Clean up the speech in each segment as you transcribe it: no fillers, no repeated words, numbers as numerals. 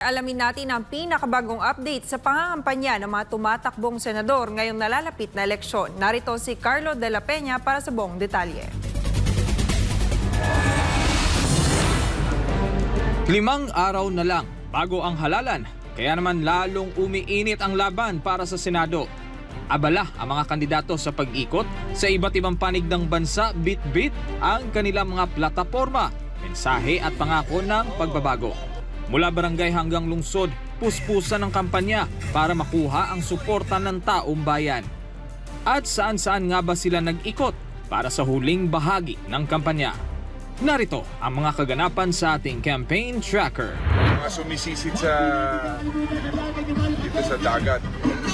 Alamin natin ang pinakabagong update sa pangangampanya ng mga tumatakbong senador ngayong nalalapit na eleksyon. Narito si Carlo de la Peña para sa buong detalye. 5 araw na lang bago ang halalan, kaya naman lalong umiinit ang laban para sa Senado. Abala ang mga kandidato sa pag-ikot sa iba't ibang panig ng bansa, bit-bit ang kanilang mga plataporma, mensahe at pangako ng pagbabago. Mula barangay hanggang lungsod, puspusan ng kampanya para makuha ang suporta ng taong bayan. At saan-saan nga ba sila nag-ikot para sa huling bahagi ng kampanya? Narito ang mga kaganapan sa ating campaign tracker. Mga sumisisid dito sa dagat.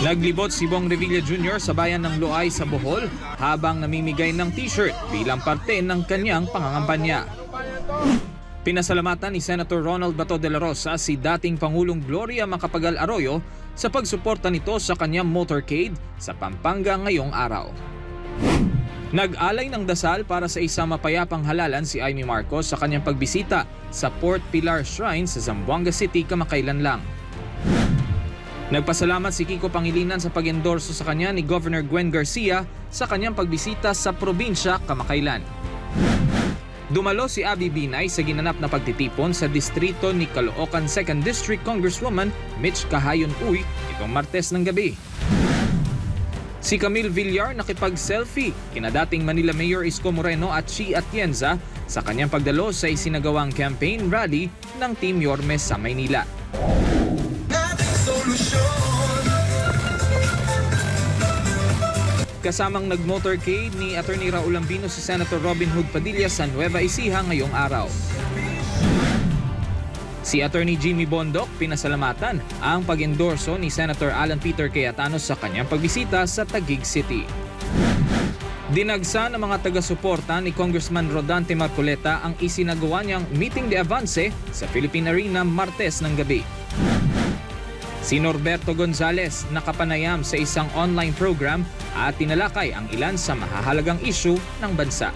Naglibot si Bong Revilla Jr. sa bayan ng Loay sa Bohol habang namimigay ng t-shirt bilang parte ng kanyang pangangampanya. Pinasalamatan ni Senator Ronald Bato de la Rosa si dating Pangulong Gloria Macapagal Arroyo sa pagsuporta nito sa kanyang motorcade sa Pampanga ngayong araw. Nag-alay ng dasal para sa isang mapayapang halalan si Amy Marcos sa kanyang pagbisita sa Port Pilar Shrine sa Zamboanga City kamakailan lang. Nagpasalamat si Kiko Pangilinan sa pag-endorso sa kanya ni Governor Gwen Garcia sa kanyang pagbisita sa probinsya kamakailan. Dumalo si Abby Binay sa ginanap na pagtitipon sa distrito ni Caloocan 2nd District Congresswoman Mitch Cahayon Uy itong Martes ng gabi. Si Camille Villar nakipag-selfie kina dating Manila Mayor Isko Moreno at Chi Atienza sa kanyang pagdalo sa isinagawang campaign rally ng Team Yormes sa Maynila. Kasamang nag-motorcade ni Atty. Raul Ambino si Senator Robin Hood Padilla sa Nueva Ecija ngayong araw. Si Atty. Jimmy Bondoc pinasalamatan ang pag-endorso ni Senator Alan Peter Cayetano sa kanyang pagbisita sa Taguig City. Dinagsa ng mga taga-suporta ni Congressman Rodante Marcoleta ang isinagawa niyang Meeting de Avance sa Philippine Arena Martes ng gabi. Si Norberto Gonzales nakapanayam sa isang online program at tinalakay ang ilan sa mahahalagang issue ng bansa.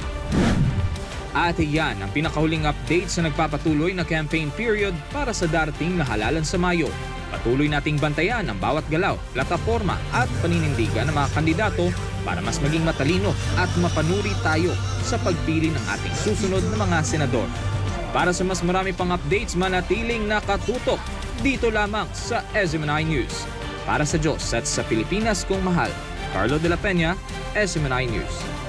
At iyan ang pinakahuling update sa nagpapatuloy na campaign period para sa darating na halalan sa Mayo. Patuloy nating bantayan ang bawat galaw, plataporma at paninindigan ng mga kandidato para mas maging matalino at mapanuri tayo sa pagpili ng ating susunod na mga senador. Para sa mas marami pang updates, manatiling nakatutok dito lamang sa SMNI News. Para sa Diyos at sa Pilipinas kong mahal, Carlo de la Peña, SMNI News.